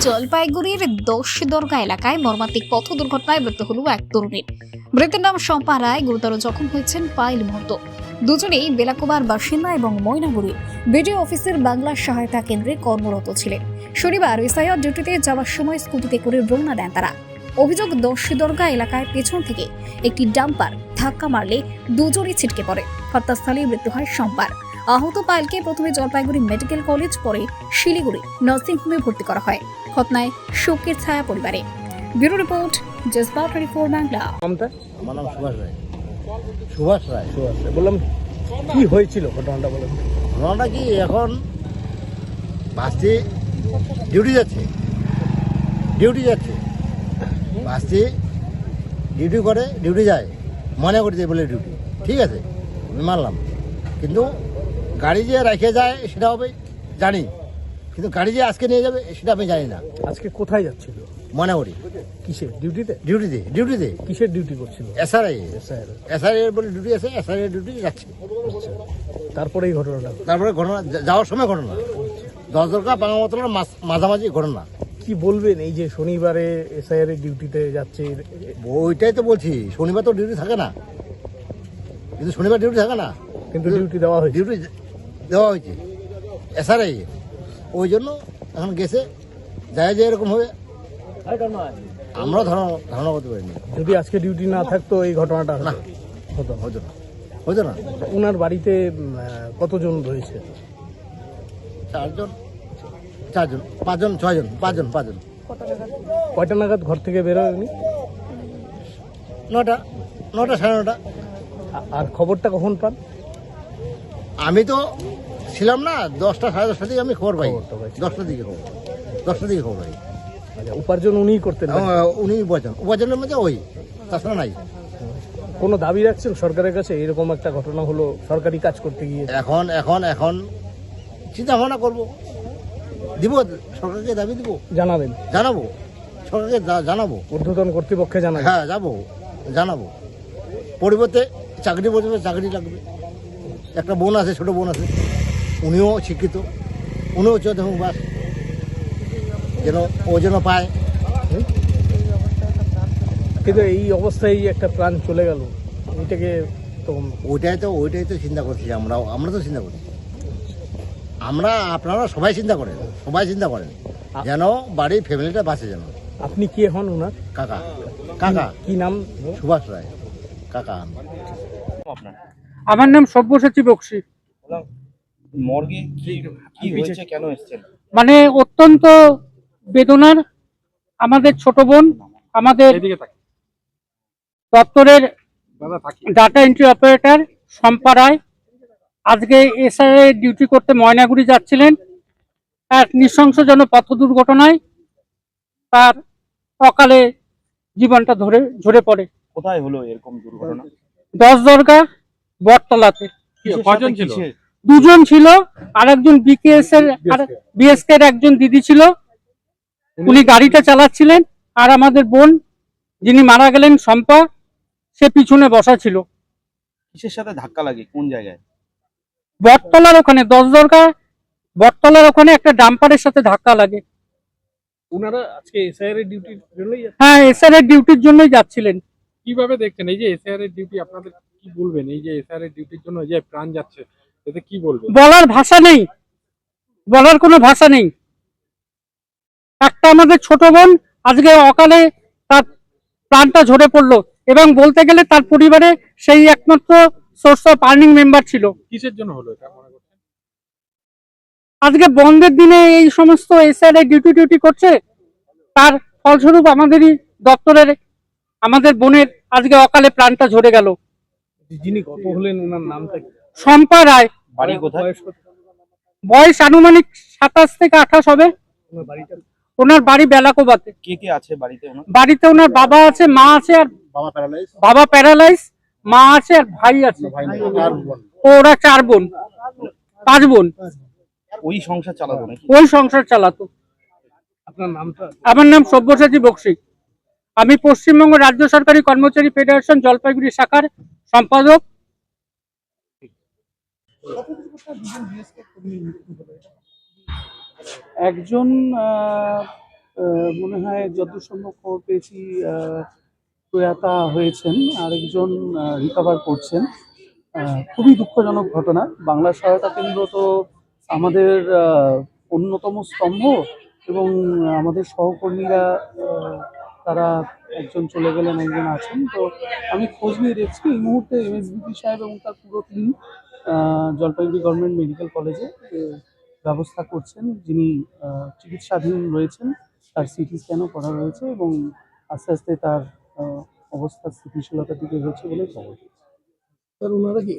জলপাইগুড়ির দশদরগা এলাকায় মর্মান্তিক পথ দুর্ঘটনায় মৃত্যু হল এক তরুণীর। মৃতের নাম শম্পা রায়। গুরুতর জখম হয়েছেন পায়েল মহন্ত। দুজনেই বেলাকোবার বাসিন্দা এবং ময়নাগুড়ির বিডিও অফিসের বাংলা সহায়তা কেন্দ্রে কর্মরত ছিলেন। শনিবার এসআইআর ডিউটিতে যাওয়ার সময় স্কুটিতে করে রওনা দেন তারা। অভিযোগ, দশদরগা এলাকায় পেছন থেকে একটি ডাম্পার ধাক্কা মারলে দুজনই ছিটকে পড়ে। ঘটনাস্থলে মৃত্যু হয় শম্পার। আহত পায়েলকে প্রথমে জলপাইগুড়ি মেডিকেল কলেজ, পরে শিলিগুড়ি নার্সিংহোমে ভর্তি করা হয়। ঘটনায় শোকের ছায়া পরিবারে। Bureau report, জজবাত 24 Bangla. আমার নাম সুভাষ রায়। সুভাষ রায়। বললাম, কি হয়েছিল ঘটনাটা বলেন। ঘটনাটা কি, এখন বাসটি ডিউটি যাচ্ছে বাসটি ডিউটি যায়, মনে করতে বলে ডিউটি, ঠিক আছে, আমি মানলাম। কিন্তু গাড়ি যে রেখে যায় সেটা হবে জানি, কিন্তু গাড়ি যে আজকে নিয়ে যাবে সেটা আমি জানি না। আজকে কোথায় যাচ্ছিল? মনে করি কিসের ডিউটিতে? ডিউটিতে কিসের ডিউটি করছিল? এসআরআই বলে ডিউটি আছে, এসআরআই ডিউটি যাচ্ছে। তারপরে এই ঘটনাটা। তারপরে ঘটনা যাওয়ার সময় ঘটনা, দশদরগা বাংলামতলার মাঝামাঝি ঘটনা। কি বলবেন, এই যে শনিবারে এসআইআর এর ডিউটিতে যাচ্ছে? ওইটাই তো বলছি, শনিবার তো ডিউটি থাকে না, কিন্তু শনিবার ডিউটি থাকে না, কিন্তু ডিউটি দেওয়া হয়েছে। ডিউটি দেওয়া হয়েছে এসআরআই, ওই জন্য এখন গেছে যায় যে এরকম হবে আমরা ধারণা করতে পারিনি। যদি আজকে ডিউটি না থাকতো এই ঘটনাটা না, হতো না। ওনার বাড়িতে কতজন রয়েছে? পাঁচজন কয়টা নাগাদ ঘর থেকে বেরোয় উনি? 9টা, 9:30। আর খবরটা কখন পান? আমি তো ছিলাম না, 10টা, 10:30 দিকে আমি খবর পাই। খবরটা পাইছি। 10টার দিকে খবর পাই। আচ্ছা, উপার্জন উনিই করতেন? উনি উপার্জনের মধ্যে ওই, তাছাড়া নাই। কোনো দাবি রাখছেন সরকারের কাছে? এরকম একটা ঘটনা হলো, সরকারি কাজ করতে গিয়ে। এখন চিন্তা ভাবনা করবো, দিব সরকারকে দাবি দিব, জানাবো সরকারকে, জানাবো ঊর্ধ্বতন কর্তৃপক্ষে জানাবেন? হ্যাঁ, জানাবো। পরিবর্তে চাকরি লাগবে। একটা বোন আছে, ছোট বোন আছে, উনিও শিক্ষিত, উনিও চোদ্দ বাস যেন পায়। কিন্তু এই অবস্থায় একটা প্রাণ চলে গেল, এটাকে তো ওইটাই তো চিন্তা করছি। আমরা তো চিন্তা করছি, আপনারা সবাই চিন্তা করেন যেন বাড়ির ফ্যামিলিটা বাঁচে যেন। আপনি কি হন ওনার? কাকা। কি নাম? সুভাষ রায়, কাকা। আমার নাম সব্যসাচী বক্সি। মর্গে কি হয়েছে, কেন এসেছেন? মানে অত্যন্ত বেদনার। আমাদের ছোট বোন, আমাদের দপ্তরের ডাটা এন্ট্রি অপারেটর শম্পা রায় আজকে এসআইআর ডিউটি করতে ময়নাগুড়ি যাচ্ছিলেন। এক নৃশংসজনক পথ দুর্ঘটনায় তার অকালে জীবনটা ঝরে পড়ে। কোথায় হলো এরকম দুর্ঘটনা? দশদরগা বটতলাতে। কয়জন ছিল? দুজন ছিল, আর একজন বিএসকে এর একজন দিদি ছিল। উনি গাড়িটা চালাচ্ছিলেন, আর আমাদের বোন যিনি মারা গেলেন শম্পা, সে পিছনে বসা ছিল। কিসের সাথে ধাক্কা লাগে, কোন জায়গায়? বটতলার ওখানে, দশদরগা বটতলার ওখানে একটা ডাম্পারের সাথে ধাক্কা লাগে। ওনারা আজকে এসআইআর এর ডিউটির জন্যই? হ্যাঁ, এসআইআর ডিউটির জন্যই যাচ্ছিলেন। কিভাবে দেখছেন এই যে এসআইআর এর ডিউটি? আপনাদের কি বলবেন এই যে এসআইআর এর ডিউটির জন্য যে প্রাণ যাচ্ছে, এতে কি বলবেন? বলার কোনো ভাষা নেই। একটা আমাদের ছোট বোন আজকে অকালে তার প্রাণটা ঝরে পড়লো, এবং বলতে গেলে তার পরিবারে সেই একমাত্র সোর্স অফ আর্নিং মেম্বার ছিল। কিসের জন্য হলো এটা মনে করছেন? আজকে বন্ধের দিনে এই সমস্ত এসআইআর ডিউটি করছে, তার ফলস্বরূপ আমাদেরই দপ্তরের আমাদের বোনের আজকে অকালে প্রাণটা ঝরে গেল। যিনি গত হলেন ওনার নামটা কি? শম্পা রায়। বাড়ি কোথায়? বয়স আনুমানিক 27 থেকে 28 হবে। ওনার বাড়ি বেলাকোবাতে। কে কে আছে বাড়িতে? বাড়িতে ওনার বাবা আছে, মা আছে, আর বাবা প্যারালাইজ, মা আছে, আর ভাই আছে। ওরা 4 বোন, 5 বোন। ওই সংসার চালাতো নাকি? ওই সংসার চালাতো। আপনার নামটা? আমার নাম সব্যসাচী বক্সি। আমি পশ্চিমবঙ্গ রাজ্য সরকারি কর্মচারী ফেডারেশন জলপাইগুড়ি শাখার সম্পাদক। একজন মনে হয় যতদূর সম্ভব খবর পেয়েছি প্রয়াতা হয়েছেন, আরেকজন রিকভার করছেন। খুবই দুঃখজনক ঘটনা। বাংলা সহায়তা কেন্দ্র তো আমাদের অন্যতম স্তম্ভ, এবং আমাদের সহকর্মীরা তারা একজন চলে গেলেন, একজন আছেন। তো আমি খোঁজ নিয়ে দেখছি এই মুহূর্তে এমএসবিপি সাহেব এবং তার পুরো টিম জলপাইগুড়ি গভর্নমেন্ট মেডিকেল কলেজে ব্যবস্থা করছেন। যিনি চিকিৎসাধীন রয়েছেন, তার সিটি স্ক্যানও করা রয়েছে এবং আস্তে আস্তে তার অবস্থা স্থিতিশীলতার দিকে এগোচ্ছে বলে খবর। স্যার ওনারা কি